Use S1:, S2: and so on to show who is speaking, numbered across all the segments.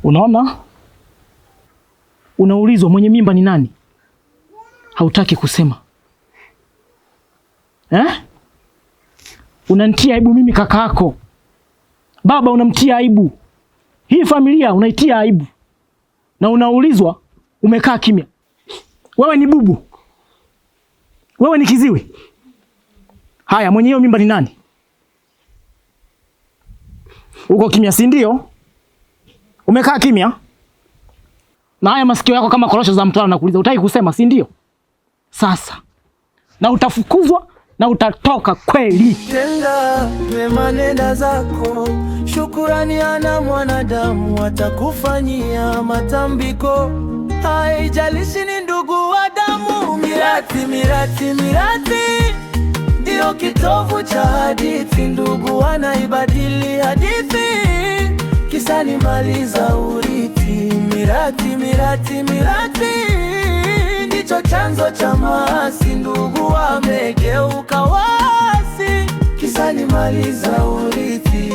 S1: Unaona? Unaulizwa mwenye mimba ni nani? Hautaki kusema. Unanitia aibu mimi kaka yako. Baba unamtia aibu. Hii familia unaitia aibu. Na unaulizwa umekaa kimya. Wewe ni bubu. Wewe ni kiziwi. Haya, mwenye hiyo mimba ni nani? Uko kimya si ndio? Umekaa kimya? Na haya masikio yako kama korosho za mtwana nakuuliza, hutaki kusema si ndio? Sasa. Na utafukuzwa na utatoka kweli.
S2: Tenda wema nenda zako, shukurani ana mwanadamu atakufanyia matambiko. Haijalishi ni ndugu wa damu, mirati ndio kitovu cha hadithi. Ndugu wanaibadili hadithi, kisa ni mali za urithi. Mirati ndicho chanzo cha maasi. Ndugu wamegeuka wasi, kisa ni mali za urithi.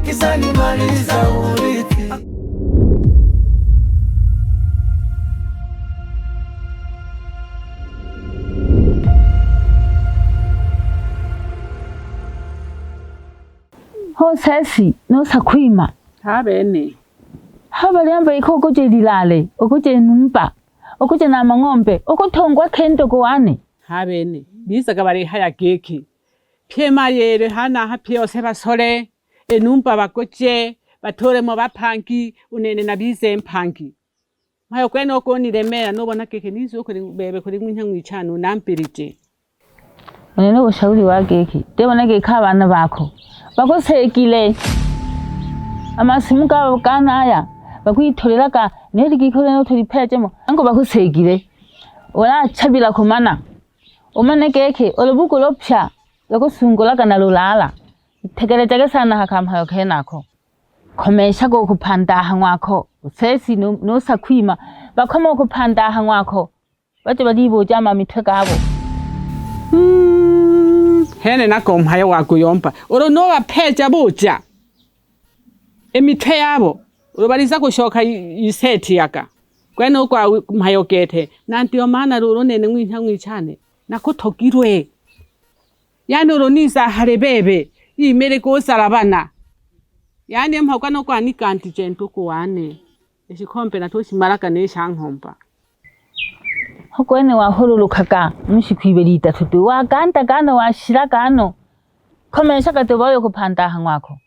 S2: Kisa ni mali za urithi.
S3: Ho sesi no sakwima
S4: habene
S3: haba lyamba ikoko je dilale okuje numba okuje na mang'ombe okutongwa kendo kwane
S4: habene biza kabari haya geki pyema yere hana hapye oseba sole enumba bakoje batore mo bapangi unene na bize mpangi mayo kweno ko niremera nobona keke nizo kuri bebe kuri mwinkyangu icano nampirije
S3: nene ushauri wa geki debona geka abana bako bakosekile amasimu gabo kanaya bakwitoreraga neri gikore no turipejemo ngo bakosekile wala chabila kumana umane geke olobuko lopya lokosungulaga na lulala tegereje sana hakampayo kenako komesha go kupanda hanwako sesi no sakwima bakoma kupanda hanwako baje baliboja amamitwe gabo
S4: hene nako mpayo wakuyompa oro no bapeja buja emitwe yabo urobariza kushoka iseti yaka kweno kwa mpayo gete nantiyo mana ruro nene mwinkyangu icane nakutogirwe yani uroniza harebebe imere ko sarabana yani mpakwa no kwa nikanti jento kuwane eshikompe natoshimaraka neshankompa
S3: Hokwene wa horulukaga mushikwibelita tutu wa ganda gano wa shiragano komesha katobayo kupanda hanwako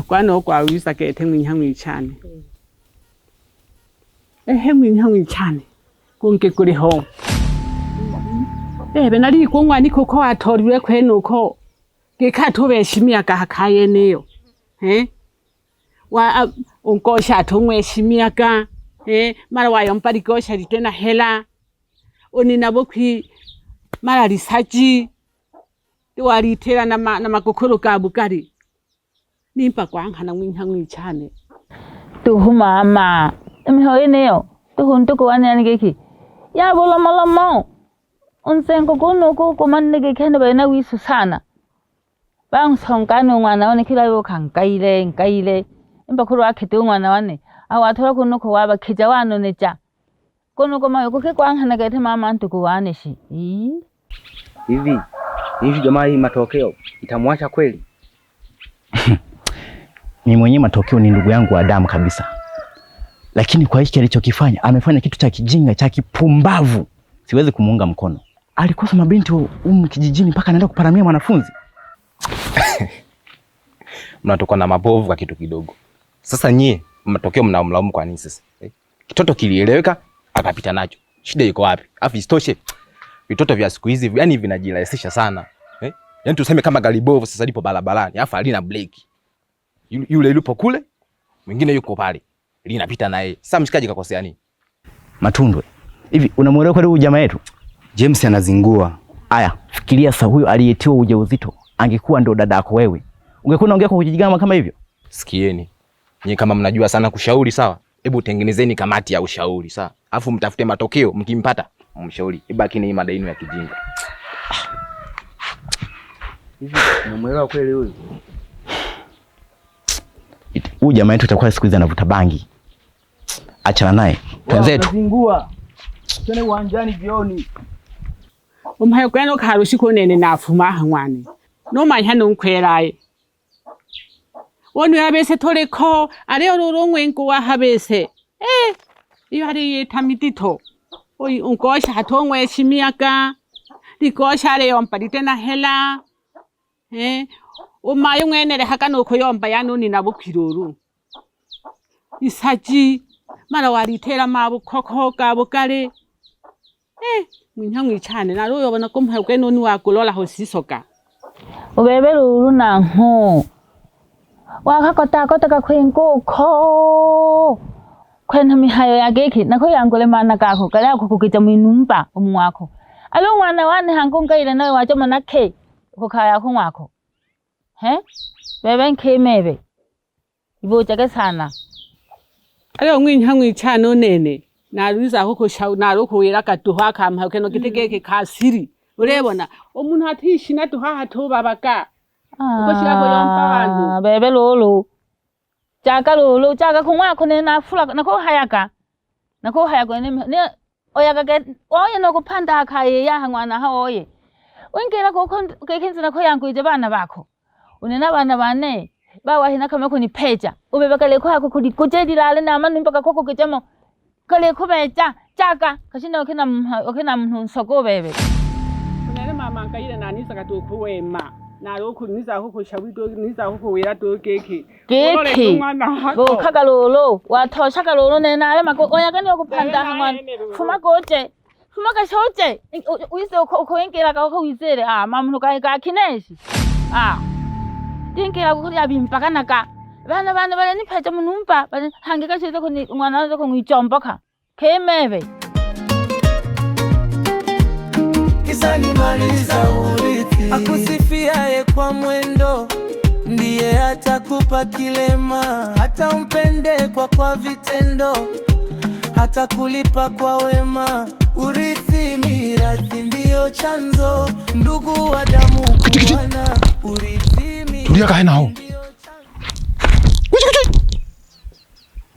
S4: kwano kwa wisa gete mwinkyangu icane mwinkyangu icane kunge kuri ho bebe nari kungwa niko ko atoriwe kwenuko gekatobeshimia gahakaye neyo wa unkosha atumweshimia ga mara wayompa likosha litena hela oni nabokwi mara risaji walitera na makokoro ka bukari nimpa kwankana mwinkyangu icane
S3: tuhuma ama emhoye neyo tuhuntuko wane ngeki ya bolomolomo unsengo kunuko kumanege kende bana wisu sana bang songkano mwana wane kila yo kankaile imbakuru akete mwana wane awatora kunuko waba kija wano neja kunuko mayo kuke kwankana gete mama ntuko wane shi
S5: hivi jamaa hii matokeo itamwacha kweli?
S1: Ni mwenye matokeo ni ndugu yangu wa damu kabisa. Lakini kwa hiki alichokifanya, amefanya kitu cha kijinga, cha kipumbavu. Siwezi kumuunga mkono. Alikosa mabinti kijijini mpaka anaenda kuparamia mwanafunzi.
S5: Mnatoka na mabovu kwa kitu kidogo. Sasa nyie matokeo mnamlaumu kwa nini sasa? Kitoto kilieleweka akapita nacho. Shida iko wapi? Afu isitoshe vitoto vya siku hizi yani vinajirahisisha sana. Yaani tuseme kama gari bovu sasa lipo barabarani, afu halina breki. Yule yupo kule, mwingine yuko pale. Linapita naye. Sasa mshikaji kakosea nini?
S1: Matundwe. Hivi unamuelewa kwa huyu jamaa yetu?
S5: James anazingua.
S1: Aya, fikiria sasa huyo aliyetiwa ujauzito angekuwa ndo dada yako wewe. Ungekuwa unaongea kwa kujigamba kama hivyo?
S5: Sikieni. Nyie kama mnajua sana kushauri sawa? Hebu tengenezeni kamati ya ushauri sawa? Alafu mtafute matokeo, mkimpata mshauri. Ibaki ni mada yenu ya kijinga.
S6: Hivi umeelewa kweli huyu?
S7: Huyu jamaa yetu atakuwa siku hizi anavuta bangi. Achana naye. Twenzetu.
S6: Unazingua. Twende uwanjani jioni.
S4: Umhayo kweno karushi konene nafuma hangwane. No manya nonkweraye. Wonu yabese toleko ari ororongwengo wa habese. Iyo hari tamitito. Oi unkosha hatongwe shimiaka. Likosha le yompa litena hela. Umayo ngwenere hakano koyomba yanoni nabukiruru. Isaji mara waritera mabukoko gabukale. Mwinyangwi cyane naro yobona ko mpabwe noni wakulola ho sisoka.
S3: Ubebera uru nanko. Wakakota kwenkuko. Kwena mihayo yageki nako yangole mana kako kala kukukita mwinumba omwako. Alo mwana wane hangonga ile nawe wacho manake ukaya ko mwako. Bebe nkemebe. Ibojaga sana.
S4: Alo mwinyangwi cyane nene. Naruza hoko shawu naroko wera katuha kamha keno kitegeke kasiri. Urebona omuntu atishina tuha toba baka. Ukoshira ko yompa bantu.
S3: Bebe lolo. Chaka lolo chaka kumwa kone na fula nako hayaka. Nako hayako ne oyaga get oye no kupanda akaye ya hangwana ha oye. Wengera ko kekenzi nako yankwije bana bako. Unena bana bane bawa hina kama kuni peja. Ubebakale ko hako kudi kujedi lale na manu mpaka koko kujamo. Kale kubeja chaka kashina okena muntu soko bebe.
S4: Unene mama nkayire nani saka to kuwema. Naro kuniza hoko shawido niza hoko wera to keke.
S3: Keke. Bo kagalolo watosha kalolo nena ale mako oyagani okupanda hangwana. Fuma goje. Fuma kashoje. Uise okwenkera ka wizere mamuntu ka kineshi. Tinkera kuri abimpaka naka. Bana bale ni pheja munumpa bale hangeka chete kuni mwana wako ngijomboka kemebe
S2: Kisani maliza urithi akusifiaye kwa mwendo ndiye atakupa kilema hata umpende kwa vitendo hata kulipa kwa wema urithi mirathi ndio chanzo ndugu wa damu kuwana urithi
S7: tulia kae nao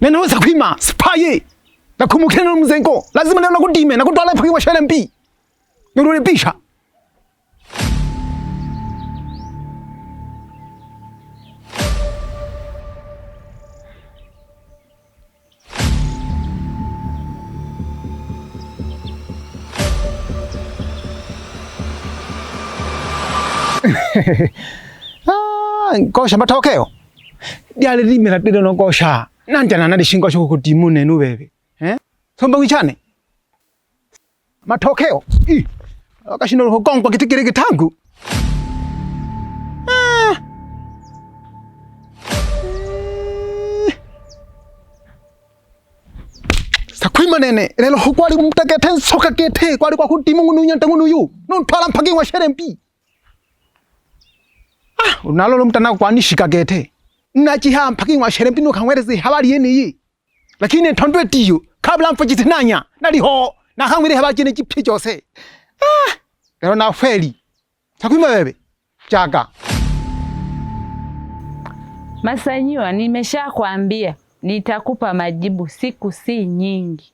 S7: Nenaweza kuima spaye na kumukena mzengo lazima leo nakudime na kutwala mpaka shale mpi nurule pisha Ngosha matokeo diale limela tido ngosha Nanjana nadi shingo shoko kutimu nenu bebe. Somba wichane. Matokeo. Akashino hokongwa kitikire kitangu. Sakwima nene. Lelo hokwali mtakete soka kete. Kwali kwa kutimu ngunu nyanta ngunu yu. Nuntwala mpaki wa sherempi. Unalolo mtana kwa nishika kete. Nachiha mpaki wa sherempi nukamwerezi habari yeni yi. Lakini ntondwe tiyo. Kabla mfajiti nanya. Naliho. Nakamwiri habari jene jipi jose. Lelo na feli. Sakwima bebe. Chaga.
S8: Masanyiwa, nimesha kuambia. Nitakupa majibu siku si nyingi.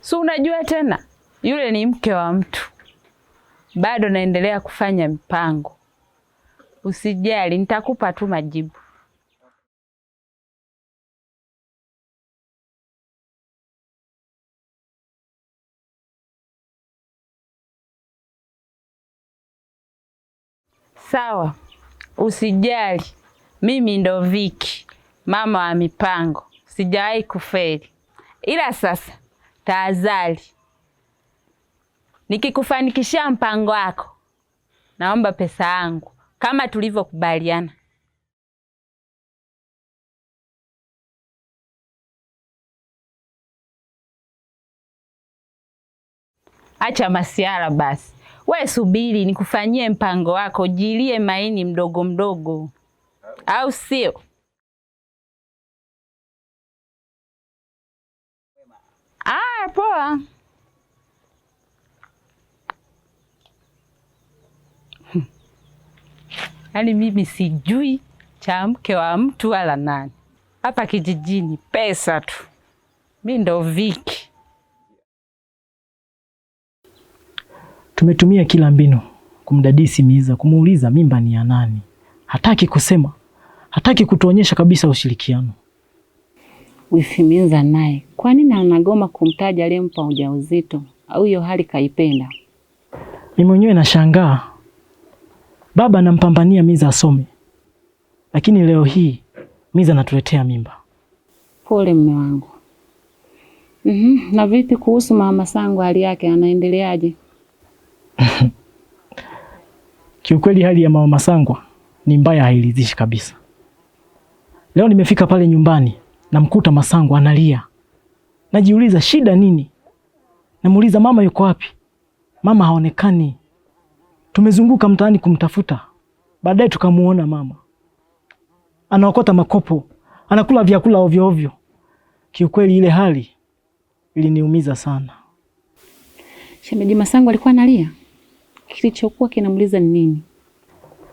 S8: So unajua tena, yule ni mke wa mtu. Bado naendelea kufanya mpango. Usijali, nitakupa tu majibu. Sawa, usijali. Mimi ndo Viki, mama wa mipango. Sijawahi kufeli. Ila sasa, tahadhari. Nikikufanikishia mpango wako, naomba pesa yangu kama tulivyokubaliana. Acha masiara basi. We subiri nikufanyie mpango wako, jilie maini mdogo mdogo. Au sio? poa. Yaani mimi sijui cha mke wa mtu wala nani. Hapa kijijini pesa tu. Mimi ndo Viki.
S1: Tumetumia kila mbinu kumdadisi Miza, kumuuliza mimba ni ya nani. Hataki kusema, hataki kutuonyesha kabisa ushirikiano.
S3: Wifi Miza naye, kwa nini anagoma kumtaja aliyempa ujauzito? Au hiyo hali kaipenda?
S1: Mimi mwenyewe nashangaa. Baba anampambania Miza asome, lakini leo hii Miza anatuletea mimba.
S3: Pole mume wangu. Na vipi kuhusu mama Sangwa, hali yake anaendeleaje?
S1: Kiukweli hali ya mama Sangwa ni mbaya, hairidhishi kabisa. Leo nimefika pale nyumbani, namkuta Masangwa analia. Najiuliza shida nini? Namuuliza mama yuko wapi? Mama haonekani. Tumezunguka mtaani kumtafuta. Baadaye tukamuona mama anaokota makopo, anakula vyakula ovyo ovyo. Kiukweli ile hali iliniumiza sana.
S3: Shemeji Masangwa alikuwa analia? Kilichokuwa kinamuliza ni nini?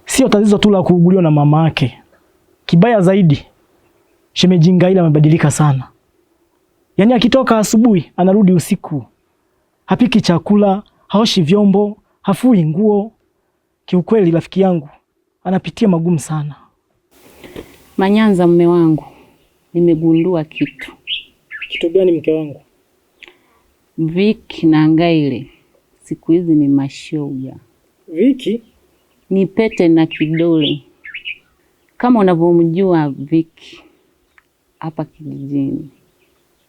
S1: Sio tatizo tu la kuuguliwa na mama yake. Kibaya zaidi, shemeji Ngaila amebadilika sana. Yaani akitoka asubuhi anarudi usiku. Hapiki chakula, haoshi vyombo, hafui nguo. Kiukweli rafiki yangu anapitia magumu sana.
S3: Manyanza mume wangu, nimegundua kitu.
S1: Kitu gani mke wangu?
S3: Viki na Ngaile siku hizi ni mashoga.
S1: Viki
S3: ni pete na kidole. Kama unavyomjua Viki hapa kijijini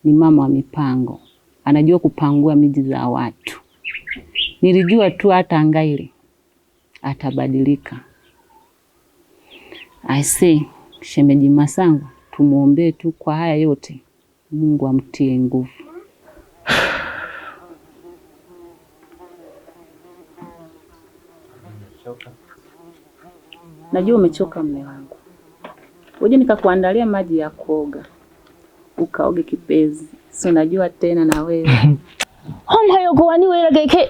S3: ni mama wa mipango. Anajua kupangua miji za watu. Nilijua tu hata Ngaile atabadilika. I say, shemeji Masangwa tumuombee tu kwa haya yote. Mungu amtie nguvu. Najua umechoka mume wangu. Uje nikakuandalia maji ya kuoga. Ukaoge kipenzi. So najua tena na wewe.
S9: Homa yo kuwani wera geke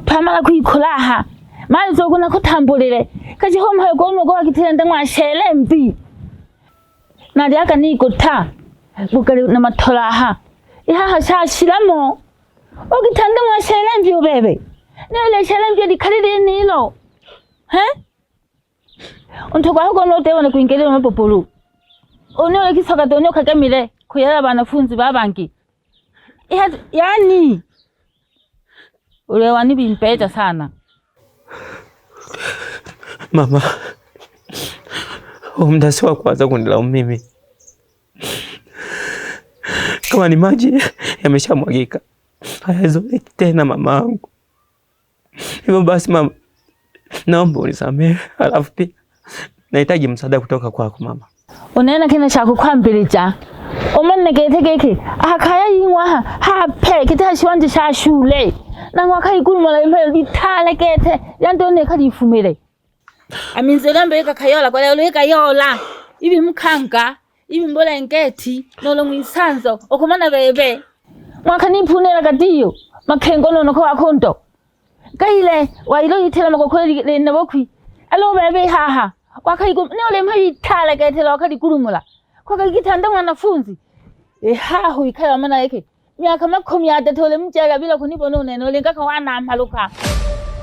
S9: pamala kuyikolaha. Mali zo kuna kutambulire. Kaje homa yo kuno go akitenda ngwa shele mbi. Nadi aka niko ta. Bukali na matolaha. Iha shashiramo. Okitanda ngwa shele mbi obebe. Nele shele mbi dikalire nilo. He? Untoka huko note wana kuingelea mapopolo. Onole kisoka donyo kagamile kuyala banafunzi babangi. Yani ule wani bimpeta sana.
S10: Mama, muda si wa kwanza kunilaumu mimi. Kama ni maji yameshamwagika, hayazoleki tena mamangu. Hivyo basi mama, naomba unisamehe. Alafu pia nahitaji msaada kutoka kwako mama.
S9: Unaona kina cha kukwambirija. Omane gete akaya yinwa ha pe kita shiwanje sha shule. Na ngwaka igurumala impelo ditale gete yandone kalifumire. Aminzela mbeka kayola kwa lelo kayola. Ibi mukanga, ibi mbola ngeti, nolo mwisanzo okomana bebe. Ngwaka nipunela kadiyo, makengo nono ko akonto. Kaile wailo yitela makokweli le nabokwi. Alo bebe haha. Wakaigo nole mhayi tale gete lo kaligurumala. Kwa kagitanda mwanafunzi. Haho ikaya mana yake. Miaka 13 mjaga bila kunibona unene olenga kwa wana maluka.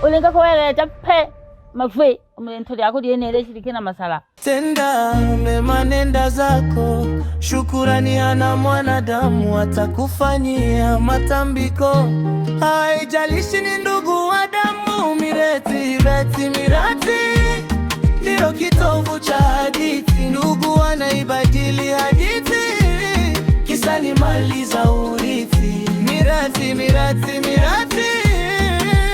S9: Olenga kwa wele jape mafwe umentoli yako dienele shirikina masala.
S2: Tenda mema nenda zako. Shukurani ana mwanadamu atakufanyia matambiko. Haijalishi ni ndugu wa damu, mireti ndio kitovu cha hadithi. Ndugu wanaibadili hadithi, kisa ni mali za urithi. Mirathi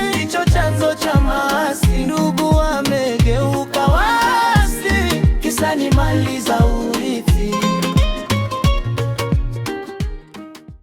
S2: ndicho chanzo cha maasi. Ndugu wamegeuka wasi, kisa ni mali za